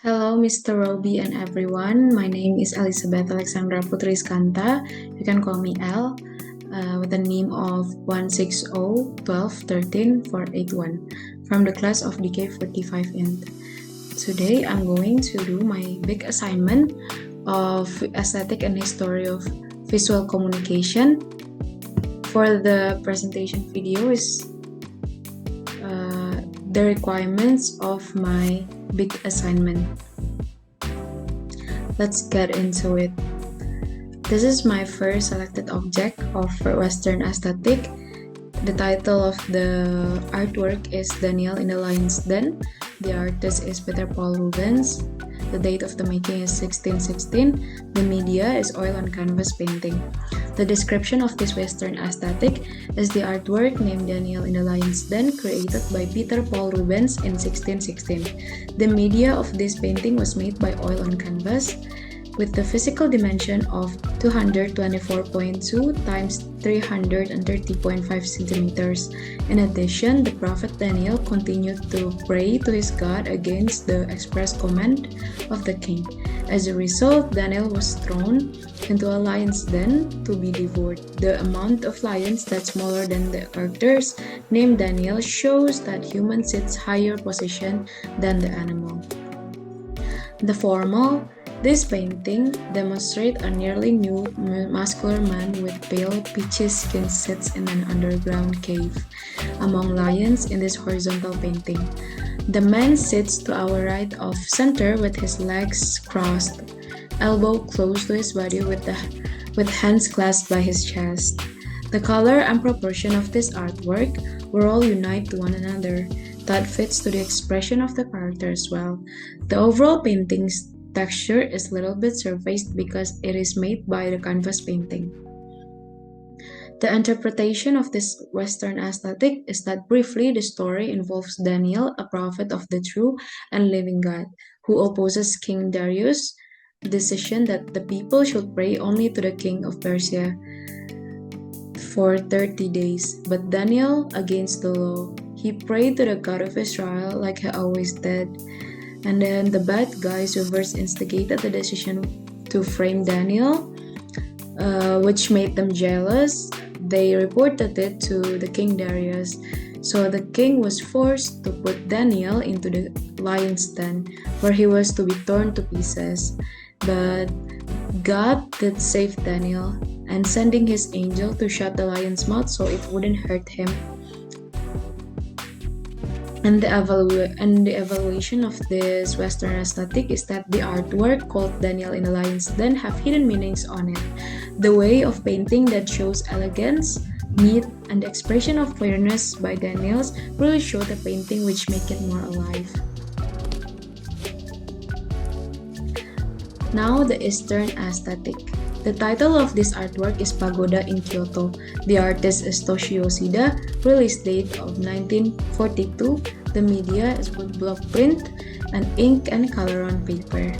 Hello, Mr. Roby and everyone. My name is Elizabeth Alexandra Putri Iskanta. You can call me L, with the name of 160121341 from the class of DK45 Int. Today, I'm going to do my big assignment of aesthetic and history of visual communication. For the presentation video is the requirements of my big assignment. Let's get into it. This is my first selected object of Western aesthetic. The title of the artwork is Daniel in the Lion's Den. The artist is Peter Paul Rubens. The date of the making is 1616. The media is oil on canvas painting. The description of this Western aesthetic is the artwork named Daniel in the Lion's Den, created by Peter Paul Rubens in 1616. The media of this painting was made by oil on canvas, with the physical dimension of 224.2 times 330.5 centimeters. In addition, the prophet Daniel continued to pray to his God against the express command of the king. As a result, Daniel was thrown into a lion's den to be devoured. The amount of lions that's smaller than the characters named Daniel shows that human sits higher position than the animal. The formal. This painting demonstrates a nearly nude muscular man with pale peachy skin sits in an underground cave among lions in this horizontal painting. The man sits to our right of center with his legs crossed, elbow close to his body with hands clasped by his chest. The color and proportion of this artwork were all unite to one another. That fits to the expression of the character as well. The overall painting's texture is a little bit surfaced because it is made by the canvas painting. The interpretation of this Western aesthetic is that briefly the story involves Daniel, a prophet of the true and living God, who opposes King Darius' decision that the people should pray only to the king of Persia for 30 days. But Daniel, against the law, he prayed to the God of Israel like he always did. And then the bad guys who first instigated the decision to frame Daniel, which made them jealous. They reported it to the King Darius. So the king was forced to put Daniel into the lion's den, where he was to be torn to pieces. But God did save Daniel, and sending his angel to shut the lion's mouth so it wouldn't hurt him. And the evaluation of this Western aesthetic is that the artwork called Daniel in the Lion's Den have hidden meanings on it. The way of painting that shows elegance, neat, and the expression of clearness by Daniels really show the painting, which make it more alive. Now the Eastern aesthetic. The title of this artwork is Pagoda in Kyoto. The artist is Toshio Yoshida. Release date of 1942. The media is woodblock print and ink and color on paper.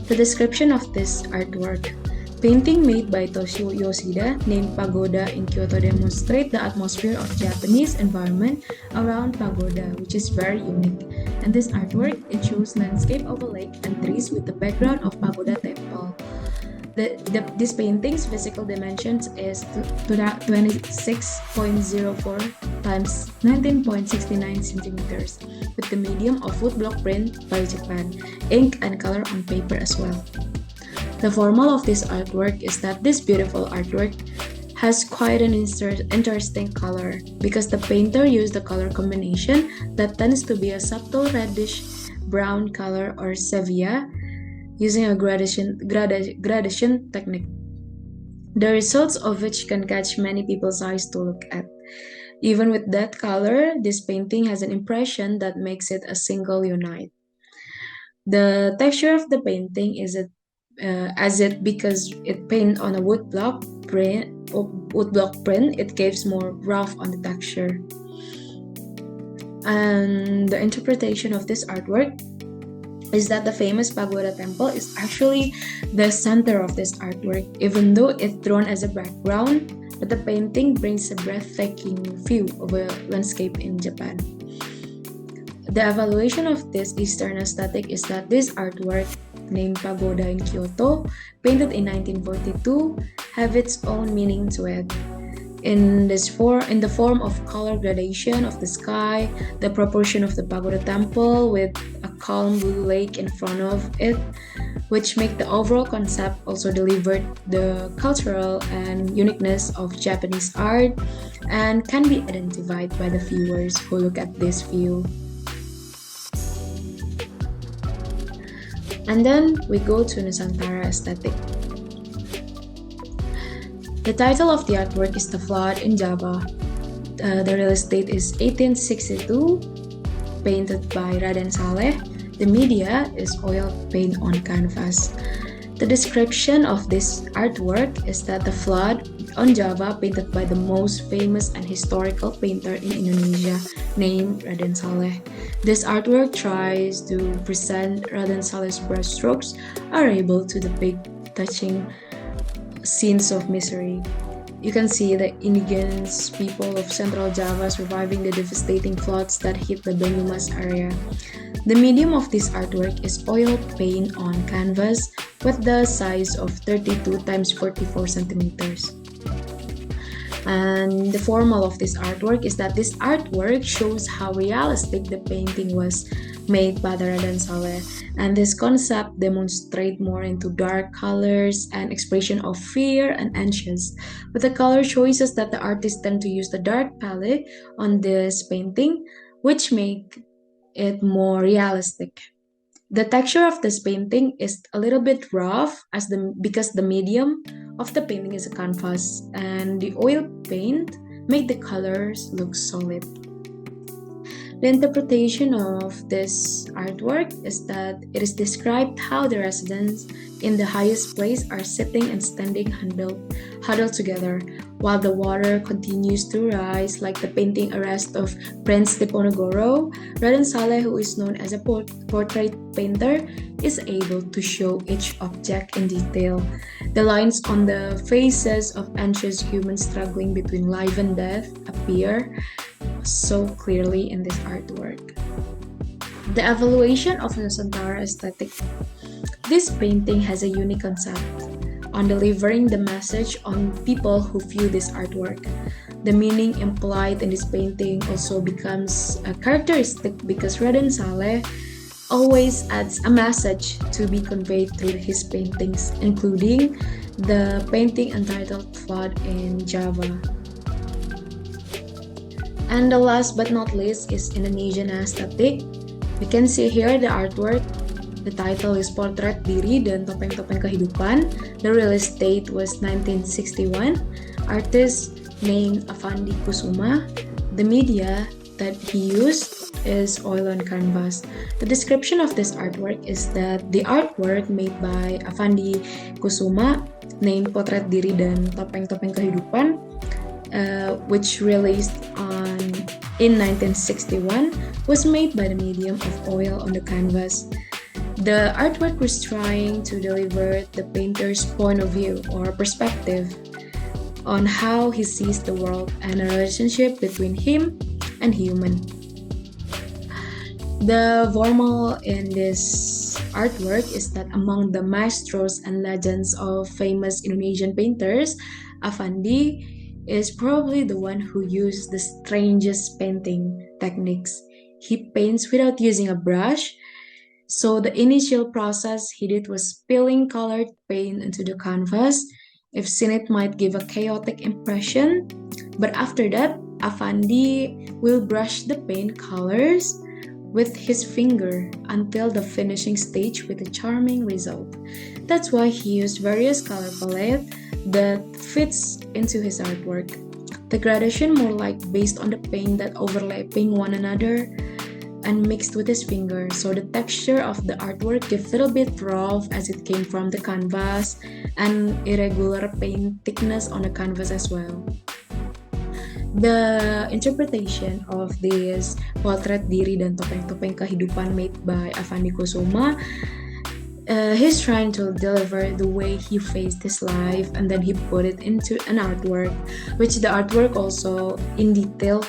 The description of this artwork. Painting made by Toshio Yoshida named Pagoda in Kyoto demonstrate the atmosphere of Japanese environment around pagoda, which is very unique. And this artwork, it shows landscape of a lake and trees with the background of pagoda temple. This painting's physical dimensions is 26.04 times 19.69 centimeters, with the medium of woodblock print by Japan, ink and color on paper as well. The formal of this artwork is that this beautiful artwork has quite an interesting color because the painter used a color combination that tends to be a subtle reddish brown color or sepia, using a gradation technique, the results of which can catch many people's eyes to look at. Even with that color, this painting has an impression that makes it a single unite. The texture of the painting is because it painted on a woodblock print, it gives more rough on the texture. And the interpretation of this artwork is that the famous pagoda temple is actually the center of this artwork, even though it's thrown as a background, but the painting brings a breathtaking view of a landscape in Japan. The evaluation of this Eastern aesthetic is that this artwork, named Pagoda in Kyoto, painted in 1942, have its own meaning to it. In the form of color gradation of the sky, the proportion of the pagoda temple with a calm blue lake in front of it, which make the overall concept also delivered the cultural and uniqueness of Japanese art and can be identified by the viewers who look at this view. And then we go to Nusantara aesthetic. The title of the artwork is The Flood in Java. The release date is 1862, painted by Raden Saleh. The media is oil paint on canvas. The description of this artwork is that the flood on Java, painted by the most famous and historical painter in Indonesia, named Raden Saleh. This artwork tries to present Raden Saleh's brushstrokes are able to depict touching scenes of misery. You can see the indigenous people of Central Java surviving the devastating floods that hit the Banyumas area. The medium of this artwork is oil paint on canvas with the size of 32 times 44 centimeters. And the formal of this artwork is that this artwork shows how realistic the painting was made by the Raden Saleh. And this concept demonstrates more into dark colors and expression of fear and anxious. With the color choices that the artist tend to use the dark palette on this painting, which make it more realistic. The texture of this painting is a little bit rough because the medium of the painting is a canvas and the oil paint made the colors look solid. The interpretation of this artwork is that it is described how the residents in the highest place are sitting and standing huddled together, while the water continues to rise like the painting arrest of Prince Diponegoro. Raden Saleh, who is known as a portrait painter, is able to show each object in detail. The lines on the faces of anxious humans struggling between life and death appear so clearly in this artwork. The evaluation of Nusantara aesthetic. This painting has a unique concept on delivering the message on people who view this artwork. The meaning implied in this painting also becomes a characteristic because Raden Saleh always adds a message to be conveyed through his paintings, including the painting entitled Flood in Java. And the last but not least is Indonesian aesthetic. We can see here the artwork. The title is Portrait Diri dan Topeng-Topeng Kehidupan. The release date was 1961. Artist named Afandi Kusuma. The media that he used is oil on canvas. The description of this artwork is that the artwork made by Afandi Kusuma named Portrait Diri dan Topeng-Topeng Kehidupan, which released in 1961, was made by the medium of oil on the canvas. The artwork was trying to deliver the painter's point of view or perspective on how he sees the world and a relationship between him and human. The formal in this artwork is that among the maestros and legends of famous Indonesian painters, Afandi is probably the one who used the strangest painting techniques. He paints without using a brush, so the initial process he did was spilling colored paint into the canvas. If seen, it might give a chaotic impression, but after that, Afandi will brush the paint colors with his finger until the finishing stage with a charming result. That's why he used various color palette that fits into his artwork. The gradation more like based on the paint that overlapping one another and mixed with his finger, so the texture of the artwork gives a little bit rough as it came from the canvas and irregular paint thickness on the canvas as well. The interpretation of this Portrait Diri dan Topeng-Topeng Kehidupan made by Afandi Kusuma He's trying to deliver the way he faced his life, and then he put it into an artwork, which the artwork also in detail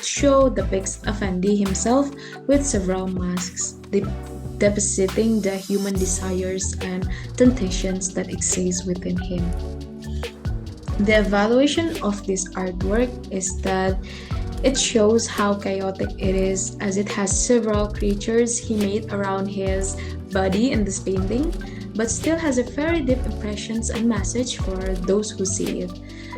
depicts Effendi himself with several masks, depicting the human desires and temptations that exist within him. The evaluation of this artwork is that it shows how chaotic it is, as it has several creatures he made around his body in this painting, but still has a very deep impressions and message for those who see it.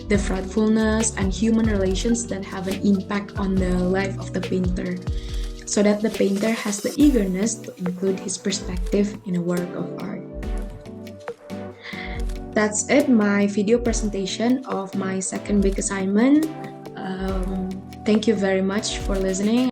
The frightfulness and human relations that have an impact on the life of the painter, so that the painter has the eagerness to include his perspective in a work of art. That's it, my video presentation of my second week assignment. Thank you very much for listening.